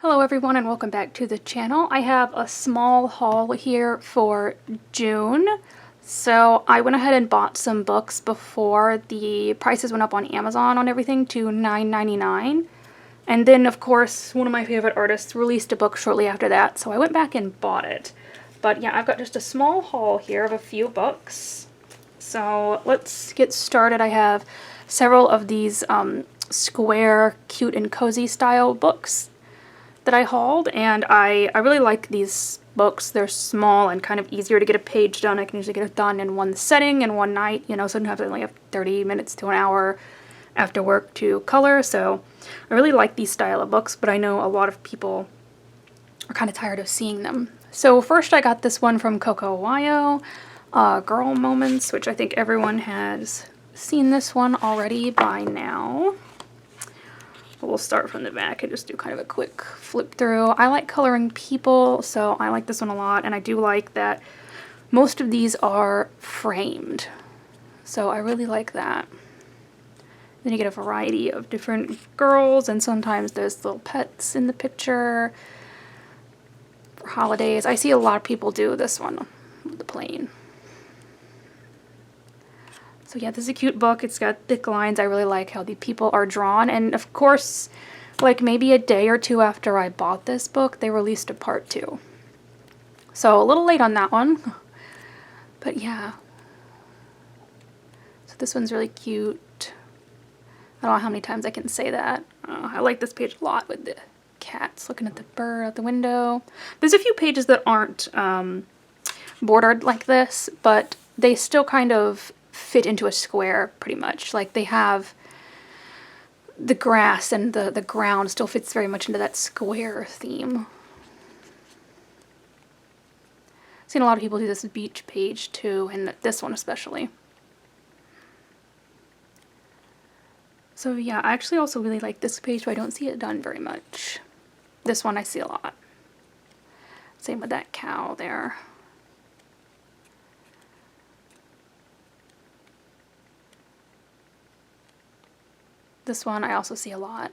Hello everyone and welcome back to the channel. I have a small haul here for June. So I went ahead and bought some books before the prices went up on Amazon on everything to $9.99. And then of course one of my favorite artists released a book shortly after that, so I went back and bought it. But yeah, I've got just a small haul here of a few books. So let's get started. I have several of these square, cute and cozy style books that I hauled, and I really like these books. They're small and kind of easier to get a page done. I can usually get it done in one setting in one night, you know, sometimes I only have 30 minutes to an hour after work to color, so I really like these style of books, but I know a lot of people are kind of tired of seeing them. So first I got this one from Coco, Girl Moments, which I think everyone has seen this one already by now. We'll start from the back and just do kind of a quick flip through. I like coloring people, so I like this one a lot, and I do like that most of these are framed, so I really like that. Then you get a variety of different girls, and sometimes there's little pets in the picture for holidays. I see a lot of people do this one with the plain. So yeah, this is a cute book. It's got thick lines. I really like how the people are drawn. And of course, like maybe a day or two after I bought this book, they released a part 2. So a little late on that one. But yeah. So this one's really cute. I don't know how many times I can say that. I like this page a lot with the cats looking at the bird out the window. There's a few pages that aren't bordered like this, but they still kind of fit into a square pretty much. Like they have the grass and the ground still fits very much into that square theme. I've seen a lot of people do this beach page too, and this one especially. So yeah, I actually also really like this page, but I don't see it done very much. This one I see a lot. Same with that cow there. This one I also see a lot.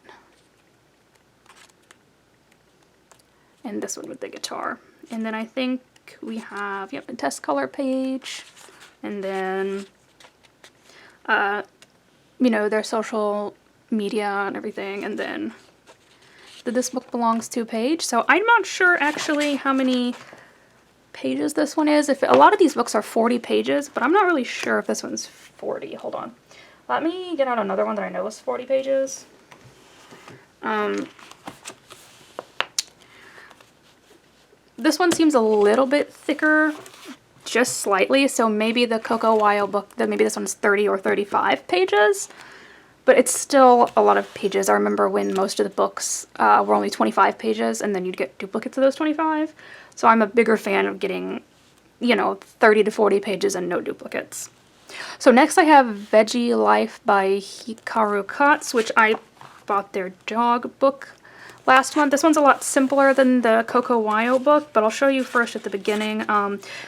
And this one with the guitar. And then I think we have, yep, a test color page. And then, you know, their social media and everything. And then the This Book Belongs To page. So I'm not sure actually how many pages this one is. If a lot of these books are 40 pages, but I'm not really sure if this one's 40. Hold on. Let me get out another one that I know is 40 pages. This one seems a little bit thicker, just slightly, so maybe the Coco book, maybe this one's 30 or 35 pages, but it's still a lot of pages. I remember when most of the books were only 25 pages, and then you'd get duplicates of those 25, so I'm a bigger fan of getting, you know, 30 to 40 pages and no duplicates. So next I have Veggie Life by Hikaru Katz, which I bought their dog book last month. This one's a lot simpler than the Coco book, but I'll show you first at the beginning.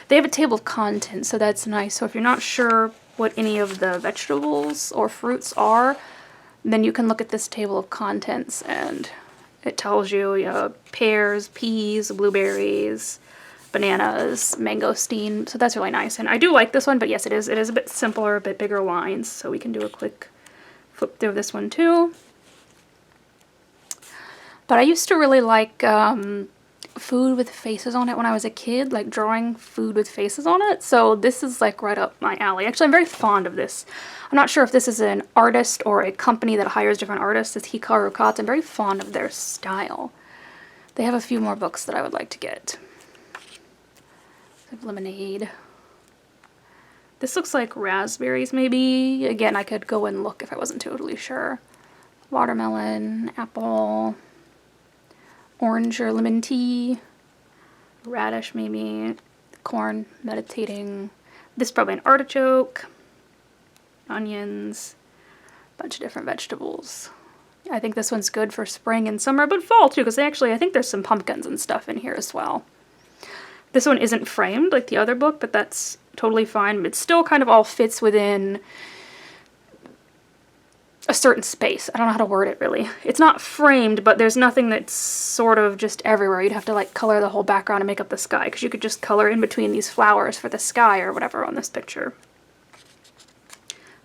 They have a table of contents, so that's nice. So if you're not sure what any of the vegetables or fruits are, then you can look at this table of contents and it tells you, pears, peas, blueberries, bananas, mangosteen, so that's really nice. And I do like this one, but yes, it is a bit simpler, a bit bigger lines, so we can do a quick flip through this one too. But I used to really like food with faces on it when I was a kid, like drawing food with faces on it, so this is like right up my alley. Actually, I'm very fond of this. I'm not sure if this is an artist or a company that hires different artists. It's Hikaru Katz. I'm very fond of their style. They have a few more books that I would like to get. Lemonade. This looks like raspberries maybe. Again, I could go and look if I wasn't totally sure. Watermelon, apple, orange or lemon tea, radish maybe, corn, meditating. This is probably an artichoke, onions, bunch of different vegetables. I think this one's good for spring and summer, but fall too, because actually I think there's some pumpkins and stuff in here as well. This one isn't framed like the other book, but that's totally fine. It still kind of all fits within a certain space. I don't know how to word it really. It's not framed, but there's nothing that's sort of just everywhere. You'd have to like color the whole background and make up the sky, because you could just color in between these flowers for the sky or whatever on this picture.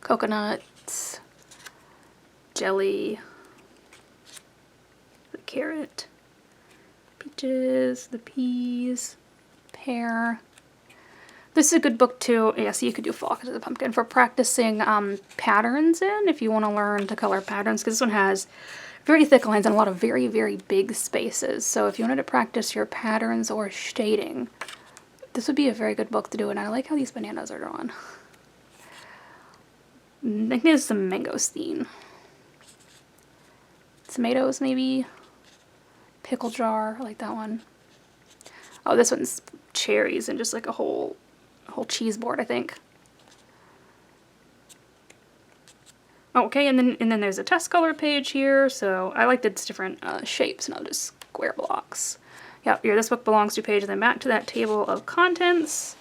Coconuts, jelly, the carrot, peaches, the peas, pear. This is a good book too. Yeah, so you could do Flock of the Pumpkin for practicing patterns in, if you want to learn to color patterns, because this one has very thick lines and a lot of very, very big spaces. So if you wanted to practice your patterns or shading, this would be a very good book to do. And I like how these bananas are drawn. I think there's some mangosteen. Tomatoes maybe. Pickle jar, I like that one. Oh, this one's cherries and just like a whole cheese board, I think. Okay, and then there's a test color page here. So I liked its different shapes, not just square blocks. Yep, here this book belongs to page, and then back to that table of contents.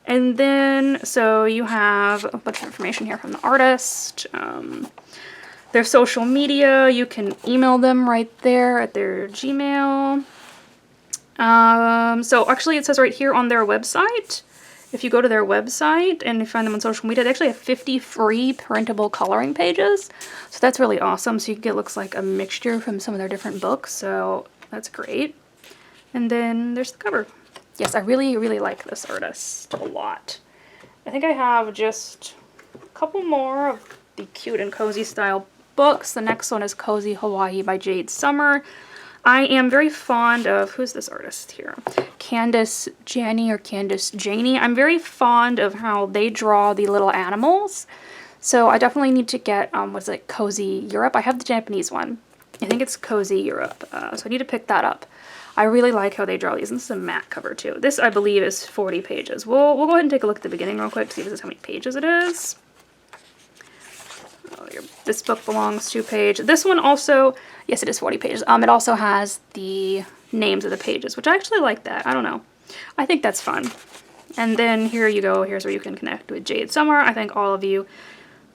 And then, so you have a bunch of information here from the artist. Their social media, you can email them right there at their Gmail. So actually it says right here on their website, if you go to their website and you find them on social media, they actually have 50 free printable coloring pages. So that's really awesome. So you can get, looks like a mixture from some of their different books. So that's great. And then there's the cover. Yes, I really, really like this artist a lot. I think I have just a couple more of the cute and cozy style books. The next one is Cozy Hawaii by Jade Summer. I am very fond of, who's this artist here? Candace Janney or Candace Janey. I'm very fond of how they draw the little animals. So I definitely need to get, what's it, Cozy Europe? I have the Japanese one. I think it's Cozy Europe. So I need to pick that up. I really like how they draw these. And this is a matte cover too. This, I believe, is 40 pages. We'll go ahead and take a look at the beginning real quick to see if this is how many pages it is. Oh, this book belongs to page. This one also, yes, it is 40 pages. It also has the names of the pages, which I actually like that. I don't know. I think that's fun. And then here you go. Here's where you can connect with Jade Summer. I think all of you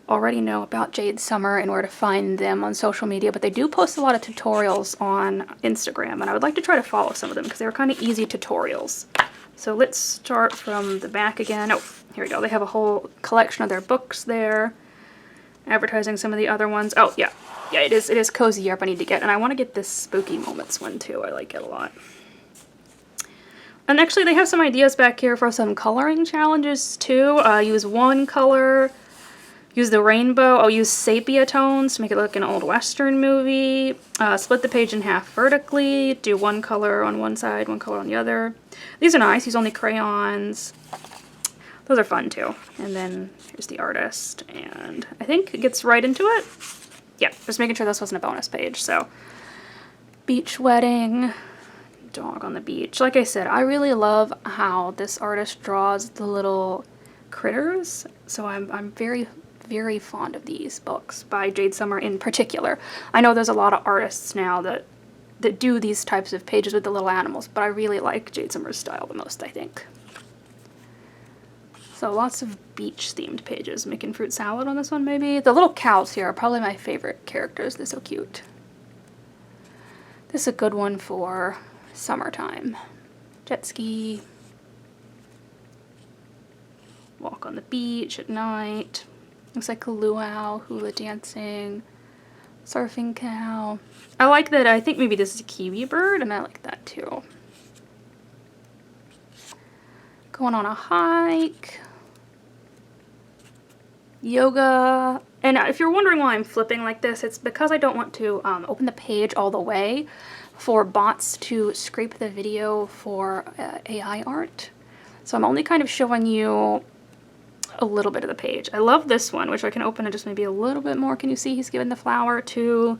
already know about Jade Summer and where to find them on social media, but they do post a lot of tutorials on Instagram, and I would like to try to follow some of them because they were kind of easy tutorials. So let's start from the back again. Oh, here we go. They have a whole collection of their books there, advertising some of the other ones. Oh, yeah. Yeah, it is Cozy Europe I need to get, and I want to get this Spooky Moments one too. I like it a lot. And actually, they have some ideas back here for some coloring challenges too. Use one color. Use the rainbow. I'll use sepia tones to make it look like an old Western movie. Split the page in half vertically. Do one color on one side, one color on the other. These are nice. Use only crayons. Those are fun too. And then here's the artist. And I think it gets right into it. Yeah, just making sure this wasn't a bonus page. So, beach wedding. Dog on the beach. Like I said, I really love how this artist draws the little critters. So I'm very fond of these books by Jade Summer in particular. I know there's a lot of artists now that do these types of pages with the little animals, but I really like Jade Summer's style the most, I think. So lots of beach themed pages. Making fruit salad on this one maybe. The little cows here are probably my favorite characters. They're so cute. This is a good one for summertime. Jet ski. Walk on the beach at night. Looks like a luau, hula dancing, surfing cow. I like that. I think maybe this is a kiwi bird, and I like that too. Going on a hike. Yoga. And if you're wondering why I'm flipping like this, it's because I don't want to open the page all the way for bots to scrape the video for AI art. So I'm only kind of showing you a little bit of the page. I love this one, which I can open it just maybe a little bit more. Can you see he's given the flower to,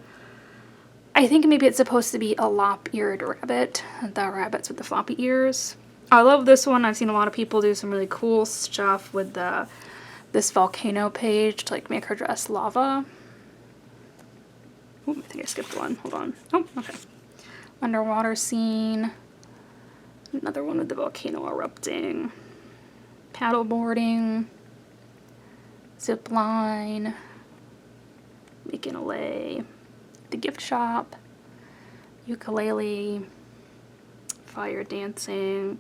I think maybe it's supposed to be a lop-eared rabbit, the rabbits with the floppy ears. I love this one. I've seen a lot of people do some really cool stuff with this volcano page to like make her dress lava. Ooh, I think I skipped one. Hold on. Oh, okay. Underwater scene. Another one with the volcano erupting. Paddle boarding. Zip line. making a lay, the gift shop, ukulele, fire dancing,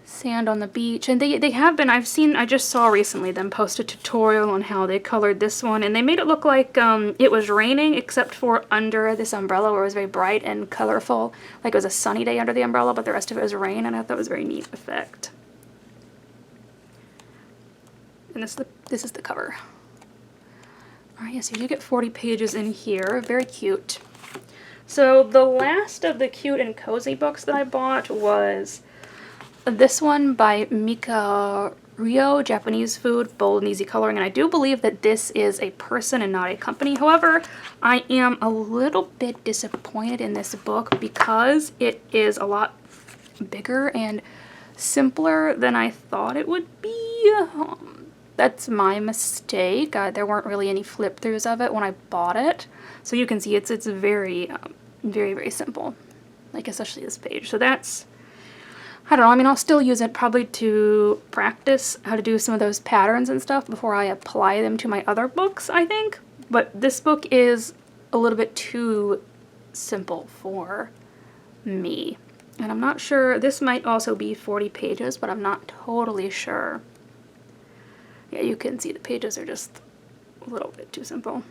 sand on the beach. And they have been, I just saw recently them post a tutorial on how they colored this one, and they made it look like it was raining, except for under this umbrella where it was very bright and colorful, like it was a sunny day under the umbrella, but the rest of it was rain, and I thought it was a very neat effect. And this is the cover. Alright, yes, you do get 40 pages in here. Very cute. So the last of the cute and cozy books that I bought was this one by Mika Rio, Japanese Food, Bold and Easy Coloring. And I do believe that this is a person and not a company. However, I am a little bit disappointed in this book because it is a lot bigger and simpler than I thought it would be. That's my mistake. There weren't really any flip-throughs of it when I bought it. So you can see it's very, very simple. Like, especially this page. So that's, I don't know, I mean, I'll still use it probably to practice how to do some of those patterns and stuff before I apply them to my other books, I think. But this book is a little bit too simple for me. And I'm not sure, this might also be 40 pages, but I'm not totally sure. Yeah, you can see the pages are just a little bit too simple.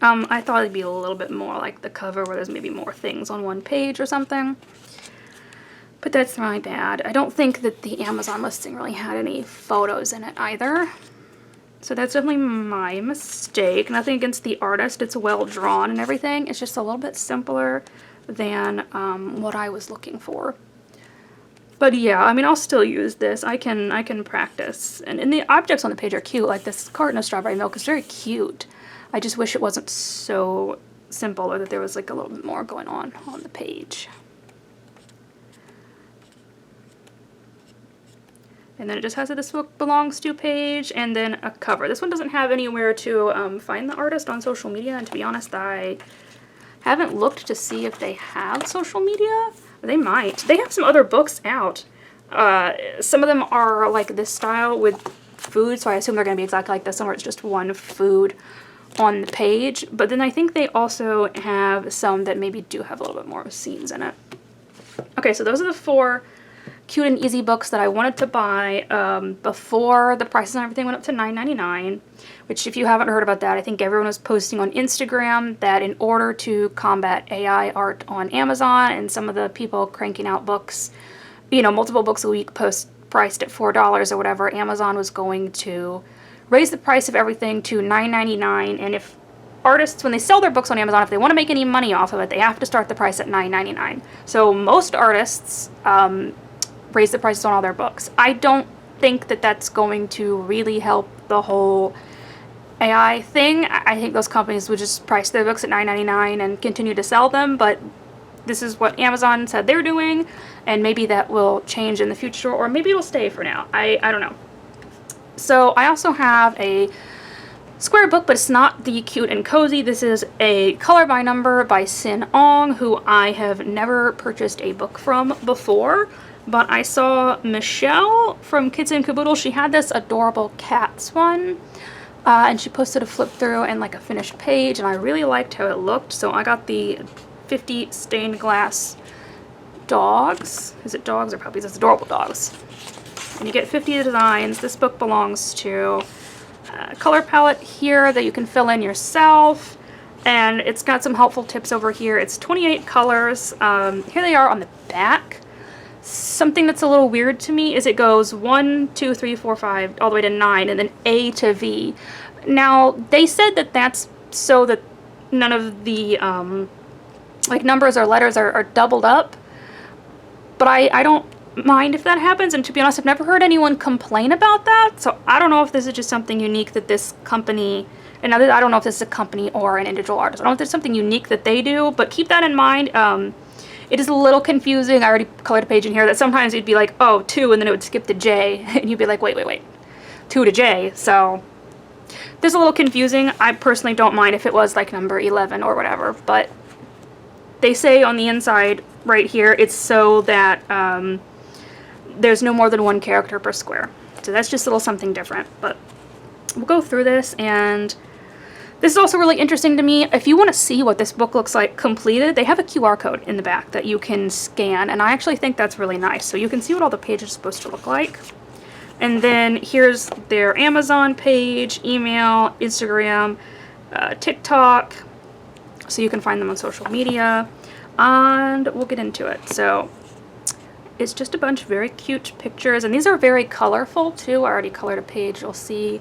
I thought it'd be a little bit more like the cover where there's maybe more things on one page or something. But that's my bad. I don't think that the Amazon listing really had any photos in it either. So that's definitely my mistake. Nothing against the artist. It's well drawn and everything. It's just a little bit simpler than what I was looking for. But yeah, I mean, I'll still use this. I can practice. And the objects on the page are cute. Like this carton of strawberry milk is very cute. I just wish it wasn't so simple, or that there was like a little bit more going on the page. And then it just has a "This Book Belongs To" page, and then a cover. This one doesn't have anywhere to find the artist on social media, and to be honest, I haven't looked to see if they have social media. They might. They have some other books out. Some of them are like this style with food, so I assume they're going to be exactly like this one, where it's just one food on the page. But then I think they also have some that maybe do have a little bit more scenes in it. Okay, so those are the 4 cute and easy books that I wanted to buy before the prices and everything went up to $9.99, which, if you haven't heard about that, I think everyone was posting on Instagram that in order to combat AI art on Amazon and some of the people cranking out books, you know, multiple books a week priced at $4 or whatever, Amazon was going to raise the price of everything to $9.99, and if artists, when they sell their books on Amazon, if they want to make any money off of it, they have to start the price at $9.99. So most artists raise the prices on all their books. I don't think that that's going to really help the whole AI thing. I think those companies would just price their books at $9.99 and continue to sell them, but this is what Amazon said they're doing, and maybe that will change in the future, or maybe it'll stay for now. I don't know. So I also have a square book, but it's not the cute and cozy. This is a color by number by Sin Ong, who I have never purchased a book from before. But I saw Michelle from Kids in Caboodle. She had this adorable cats one, and she posted a flip through and like a finished page, and I really liked how it looked. So I got the 50 stained glass dogs. Is it dogs or puppies? It's adorable dogs. And you get 50 designs. This book belongs to a color palette here that you can fill in yourself. And it's got some helpful tips over here. It's 28 colors. Here they are on the back. Something that's a little weird to me is it goes 1, 2, 3, 4, 5, all the way to 9, and then A to V. Now, they said that that's so that none of the like numbers or letters are doubled up, but I don't mind if that happens, and to be honest, I've never heard anyone complain about that, so I don't know if this is just something unique that this company, and I don't know if this is a company or an individual artist. I don't know if there's something unique that they do, but keep that in mind. It is a little confusing. I already colored a page in here that sometimes it'd be like, oh, 2, and then it would skip to J, and you'd be like, wait, 2 to J, so this is a little confusing. I personally don't mind if it was like number 11 or whatever, but they say on the inside right here, it's so that there's no more than 1 character per square. So that's just a little something different, but we'll go through this, and This is also really interesting to me. If you want to see what this book looks like completed, they have a QR code in the back that you can scan, and I actually think that's really nice. So you can see what all the pages are supposed to look like. And then here's their Amazon page, email, Instagram, TikTok, so you can find them on social media, and we'll get into it. So it's just a bunch of very cute pictures, and these are very colorful too. I already colored a page, you'll see.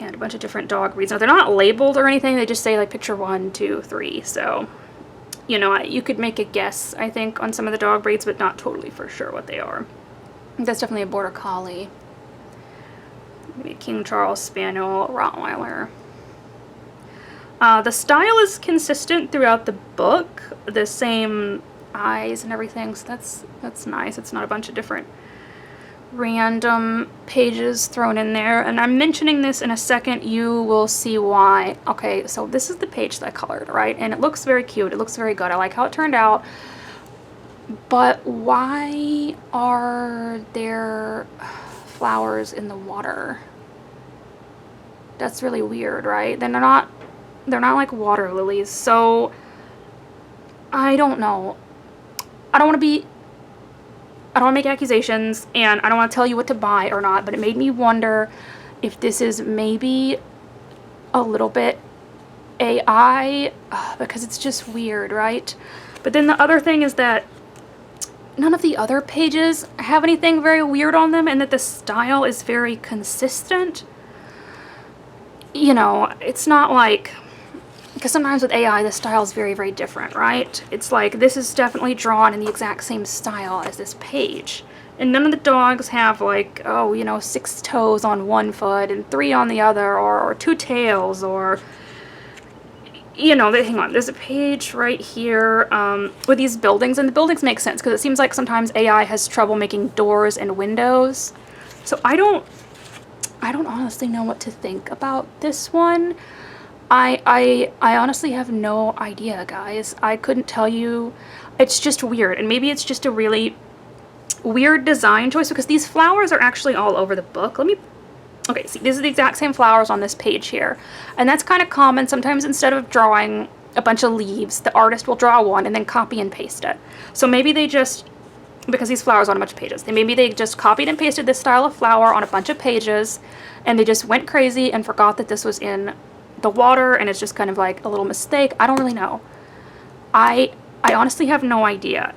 And a bunch of different dog breeds. Now, they're not labeled or anything. They just say, like, picture 1, 2, 3. So, you know, you could make a guess, I think, on some of the dog breeds, but not totally for sure what they are. That's definitely a Border Collie. Maybe a King Charles Spaniel, Rottweiler. The style is consistent throughout the book. The same eyes and everything. So that's nice. It's not a bunch of different random pages thrown in there, and I'm mentioning this in a second. You will see why. Okay, so this is the page that I colored, right? And it looks very cute. It looks very good. I like how it turned out. But why are there flowers in the water? That's really weird, right? They're not like water lilies. So I don't know. I don't want to make accusations, and I don't want to tell you what to buy or not, but it made me wonder if this is maybe a little bit AI, because it's just weird, right? But then the other thing is that none of the other pages have anything very weird on them, and that the style is very consistent. You know, it's not like... Because sometimes with AI, the style is very, very different, right? It's like, this is definitely drawn in the exact same style as this page. And none of the dogs have, like, oh, you know, 6 toes on one foot and 3 on the other, or 2 tails, or... You know, hang on, there's a page right here with these buildings, and the buildings make sense, because it seems like sometimes AI has trouble making doors and windows. So I don't honestly know what to think about this one. I honestly have no idea, guys. I couldn't tell you. It's just weird, and maybe it's just a really weird design choice, because these flowers are actually all over the book. Okay, see, these are the exact same flowers on this page here, and that's kind of common. Sometimes instead of drawing a bunch of leaves, the artist will draw one and then copy and paste it. So maybe they just, because these flowers are on a bunch of pages, maybe they just copied and pasted this style of flower on a bunch of pages, and they just went crazy and forgot that this was in the water, and it's just kind of like a little mistake. I don't really know. I honestly have no idea.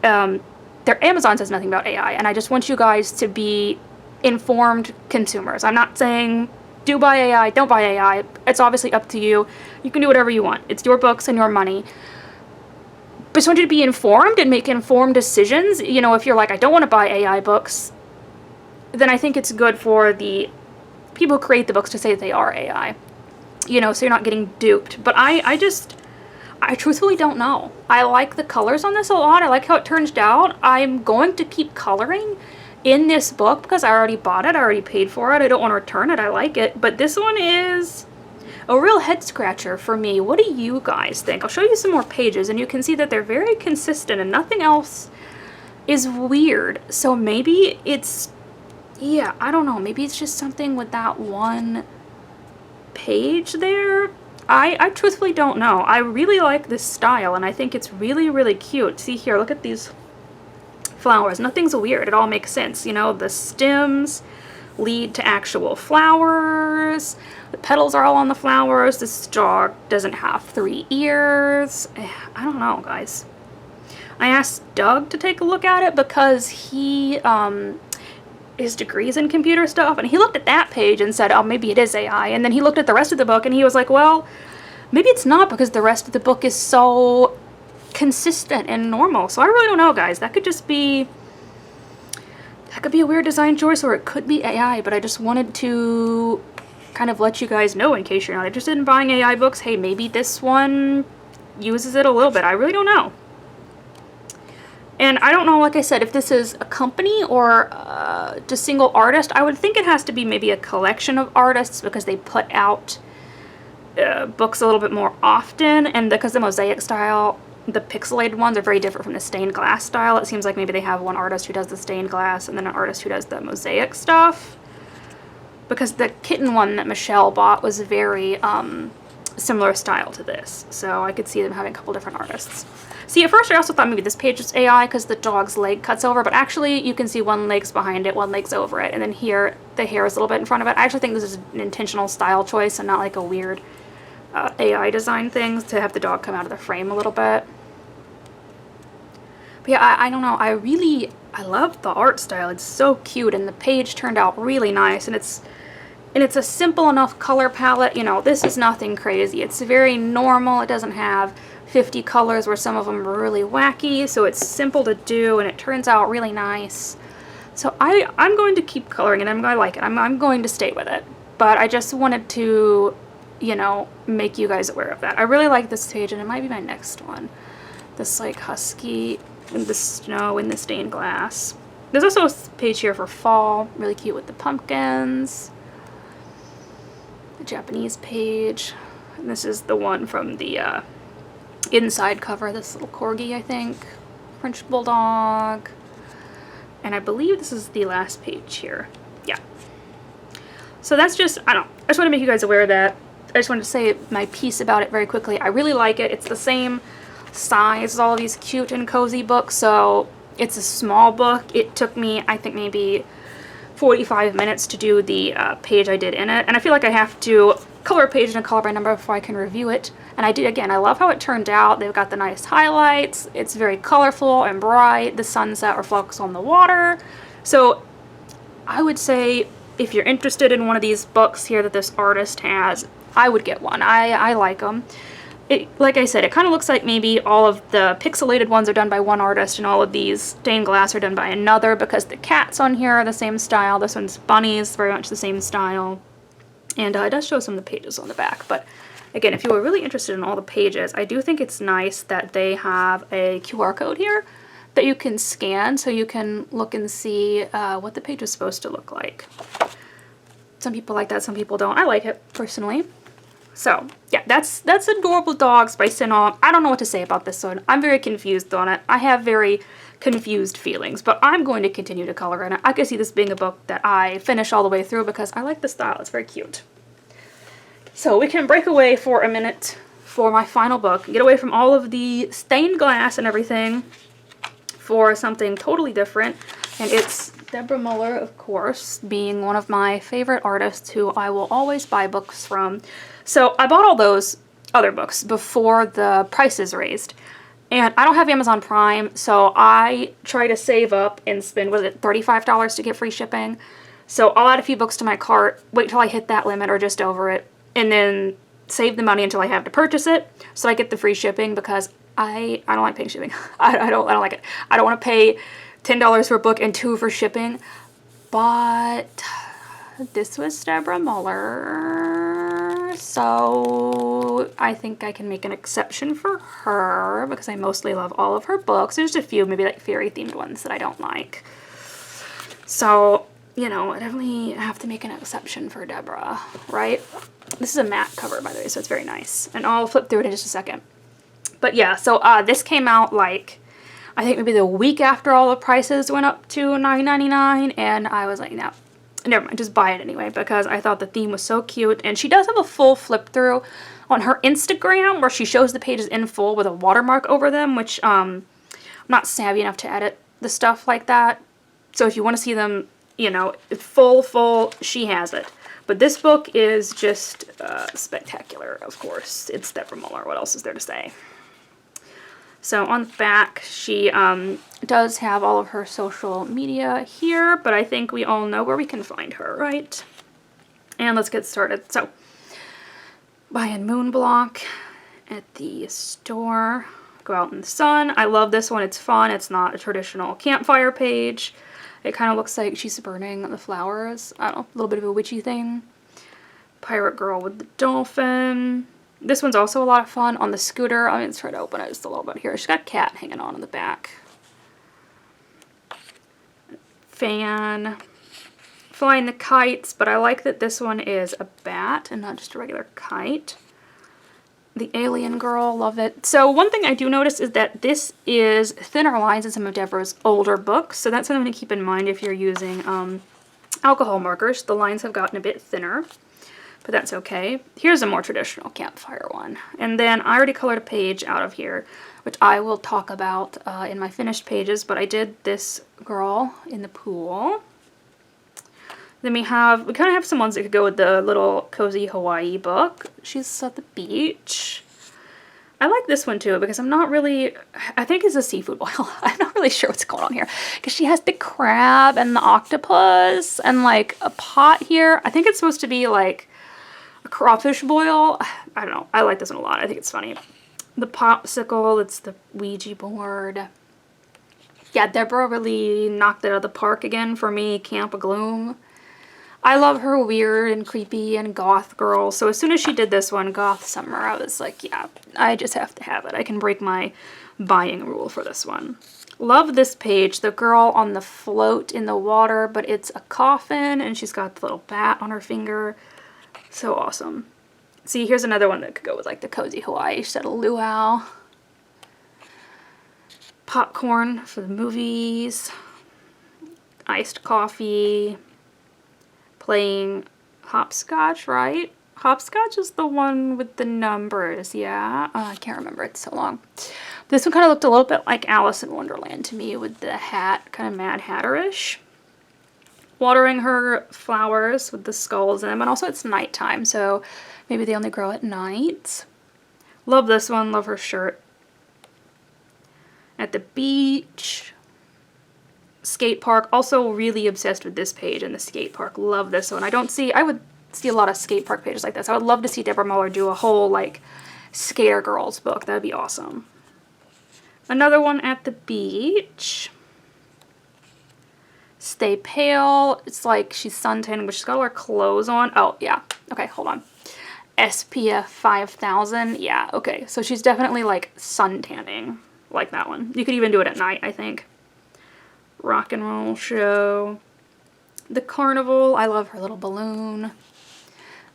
Their Amazon says nothing about AI, and I just want you guys to be informed consumers. I'm not saying do buy AI, don't buy AI. It's obviously up to you. You can do whatever you want. It's your books and your money. But I just want you to be informed and make informed decisions. You know, if you're like, I don't want to buy AI books, then I think it's good for the people who create the books to say that they are AI. You know, so you're not getting duped. But I truthfully don't know. I like the colors on this a lot. I like how it turns out. I'm going to keep coloring in this book because I already bought it. I already paid for it. I don't want to return it. I like it. But this one is a real head scratcher for me. What do you guys think? I'll show you some more pages, and you can see that they're very consistent and nothing else is weird. So maybe it's, yeah, I don't know. Maybe it's just something with that one page there. I truthfully don't know. I really like this style, and I think it's really, really cute. See here, look at these flowers. Nothing's weird. It all makes sense. You know, the stems lead to actual flowers. The petals are all on the flowers. This dog doesn't have 3 ears. I don't know, guys. I asked Doug to take a look at it because he, his degree's in computer stuff, and he looked at that page and said, oh, maybe it is AI. And then he looked at the rest of the book and he was like, well, maybe it's not, because the rest of the book is so consistent and normal. So I really don't know, guys. That could just be, that could be a weird design choice, or it could be AI, but I just wanted to kind of let you guys know, in case you're not interested in buying AI books, hey, maybe this one uses it a little bit. I really don't know. And I don't know, like I said, if this is a company or just single artist. I would think it has to be maybe a collection of artists, because they put out books a little bit more often, and because the mosaic style, the pixelated ones, are very different from the stained glass style. It seems like maybe they have one artist who does the stained glass and then an artist who does the mosaic stuff. Because the kitten one that Michelle bought was very similar style to this. So I could see them having a couple different artists. See, at first I also thought maybe this page was AI because the dog's leg cuts over, but actually you can see one leg's behind it, one leg's over it, and then here the hair is a little bit in front of it. I actually think this is an intentional style choice and not like a weird AI design thing to have the dog come out of the frame a little bit. But yeah, I don't know, I love the art style. It's so cute, and the page turned out really nice, and it's a simple enough color palette. You know, this is nothing crazy. It's very normal. It doesn't have 50 colors where some of them are really wacky, so it's simple to do, and it turns out really nice. So I'm going to keep coloring it. I like it. I'm going to stay with it. But I just wanted to, you know, make you guys aware of that. I really like this page, and it might be my next one. This like husky in the snow in the stained glass. There's also a page here for fall, really cute with the pumpkins. The Japanese page. And this is the one from the inside cover, this little corgi, I think. French bulldog. And I believe this is the last page here. Yeah. So that's just, I don't know. I just want to make you guys aware of that. I just wanted to say my piece about it very quickly. I really like it. It's the same size as all of these cute and cozy books, so it's a small book. It took me, I think, maybe 45 minutes to do the page I did in it, and I feel like I have to color a page and a color by number before I can review it. And I did, again, I love how it turned out. They've got the nice highlights. It's very colorful and bright. The sunset reflects on the water. So I would say if you're interested in one of these books here that this artist has, I would get one. I like them. Like I said, it kind of looks like maybe all of the pixelated ones are done by one artist and all of these stained glass are done by another, because the cats on here are the same style. This one's bunnies, very much the same style. And it does show some of the pages on the back. But again, if you were really interested in all the pages, I do think it's nice that they have a QR code here that you can scan so you can look and see what the page is supposed to look like. Some people like that, some people don't. I like it, personally. So, yeah, that's Adorable Dogs by Sinom. I don't know what to say about this one. I'm very confused on it. I have very confused feelings, but I'm going to continue to color in it. I could see this being a book that I finish all the way through because I like the style. It's very cute. So we can break away for a minute for my final book, get away from all of the stained glass and everything for something totally different. And it's Deborah Muller, of course, being one of my favorite artists who I will always buy books from. So I bought all those other books before the prices raised. And I don't have Amazon Prime, so I try to save up and spend, was it $35 to get free shipping? So I'll add a few books to my cart, wait till I hit that limit or just over it, and then save the money until I have to purchase it so I get the free shipping, because I don't like paying shipping. I don't like it. I don't want to pay $10 for a book and $2 for shipping. But this was Deborah Muller, so I think I can make an exception for her because I mostly love all of her books. There's just a few maybe like fairy themed ones that I don't like. So, you know, I definitely have to make an exception for Deborah, right? This is a matte cover, by the way, so it's very nice. And I'll flip through it in just a second. But yeah, so this came out like, I think maybe the week after all the prices went up to $9.99, and I was like, no, never mind, just buy it anyway, because I thought the theme was so cute. And she does have a full flip through on her Instagram where she shows the pages in full with a watermark over them, which I'm not savvy enough to edit the stuff like that. So if you want to see them, you know, full, she has it. But this book is just spectacular, of course. It's Deborah Muller. What else is there to say? So on the back, she does have all of her social media here, but I think we all know where we can find her, right? And let's get started. So, buying Moonblock at the store. Go out in the sun. I love this one. It's fun. It's not a traditional campfire page. It kind of looks like she's burning the flowers. I don't know, a little bit of a witchy thing. Pirate Girl with the Dolphin. This one's also a lot of fun on the scooter. I'm going to try to open it just a little bit here. She's got a cat hanging on in the back. Fan. Flying the kites, but I like that this one is a bat and not just a regular kite. The Alien Girl, love it. So one thing I do notice is that this is thinner lines in some of Deborah's older books, so that's something to keep in mind if you're using alcohol markers. The lines have gotten a bit thinner. but that's okay. Here's a more traditional campfire one. And then I already colored a page out of here, which I will talk about in my finished pages, but I did this girl in the pool. Then we kind of have some ones that could go with the little cozy Hawaii book. She's at the beach. I like this one too because I'm not really, I think it's a seafood boil. I'm not really sure what's going on here because she has the crab and the octopus and like a pot here. I think it's supposed to be like a crawfish boil. I don't know. I like this one a lot. I think it's funny. The popsicle, it's the Ouija board. Yeah, Deborah really knocked it out of the park again for me. Camp of Gloom. I love her weird and creepy and goth girl. So as soon as she did this one, Goth Summer, I was like, yeah, I just have to have it. I can break my buying rule for this one. Love this page. The girl on the float in the water, but it's a coffin and she's got the little bat on her finger. So awesome. See, here's another one that could go with like the cozy Hawaii. She said a luau. Popcorn for the movies. Iced coffee. Playing hopscotch, right? Hopscotch is the one with the numbers, yeah? I can't remember, it's so long. This one kind of looked a little bit like Alice in Wonderland to me with the hat, kind of Mad Hatter-ish. Watering her flowers with the skulls in them, and also it's nighttime, so maybe they only grow at night. Love this one, love her shirt. At the beach. Skate park, also really obsessed with this page in the skate park. Love this one. I would see a lot of skate park pages like this. I would love to see Deborah Muller do a whole like skater girls book. That would be awesome. Another one at the beach. Stay Pale. It's like she's suntanning, but she's got all her clothes on. Oh, yeah. Okay, hold on. SPF 5000. Yeah, okay. So she's definitely like suntanning. Like that one. You could even do it at night, I think. Rock and roll show. The carnival. I love her little balloon.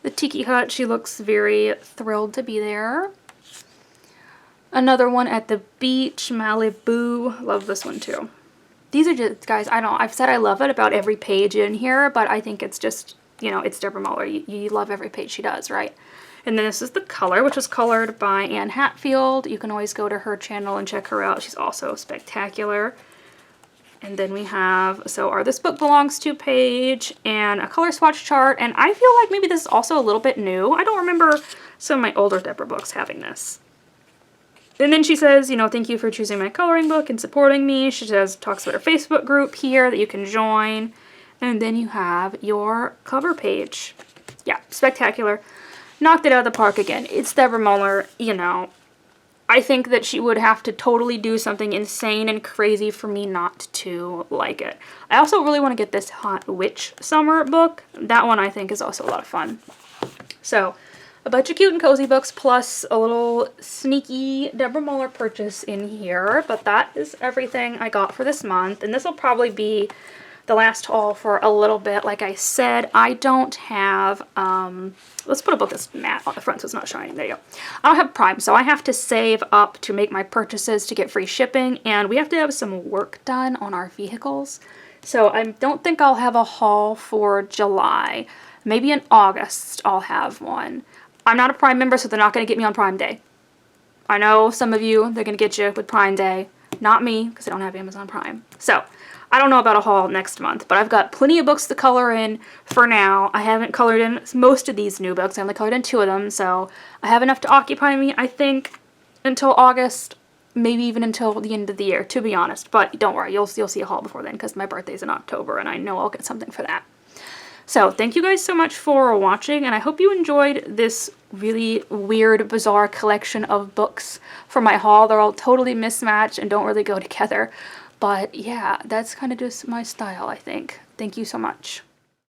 The tiki hut. She looks very thrilled to be there. Another one at the beach. Malibu. Love this one too. These are just, guys, I don't know. I've said I love it about every page in here, but I think it's just, you know, it's Deborah Muller. You love every page she does, right? And then this is the color, which was colored by Anne Hatfield. You can always go to her channel and check her out. She's also spectacular. And then we have, so Our This Book Belongs To page and a color swatch chart. And I feel like maybe this is also a little bit new. I don't remember some of my older Deborah books having this. And then she says, you know, thank you for choosing my coloring book and supporting me. She says, talks about her Facebook group here that you can join. And then you have your cover page. Yeah, spectacular. Knocked it out of the park again. It's Deborah Muller, you know. I think that she would have to totally do something insane and crazy for me not to like it. I also really want to get this Hot Witch Summer book. That one I think is also a lot of fun. So, a bunch of cute and cozy books plus a little sneaky Deborah Muller purchase in here. But that is everything I got for this month. And this will probably be the last haul for a little bit. Like I said, I don't have, let's put a book that's matte on the front so it's not shining. There you go. I don't have Prime, so I have to save up to make my purchases to get free shipping, and we have to have some work done on our vehicles. So I don't think I'll have a haul for July. Maybe in August I'll have one. I'm not a Prime member, so they're not going to get me on Prime Day. I know some of you, they're going to get you with Prime Day. Not me, because I don't have Amazon Prime. So, I don't know about a haul next month, but I've got plenty of books to color in for now. I haven't colored in most of these new books. I only colored in 2 of them, so I have enough to occupy me, I think, until August, maybe even until the end of the year, to be honest. But don't worry, you'll see a haul before then, because my birthday's in October, and I know I'll get something for that. So, thank you guys so much for watching, and I hope you enjoyed this really weird, bizarre collection of books for my haul. They're all totally mismatched and don't really go together. But yeah, that's kind of just my style, I think. Thank you so much.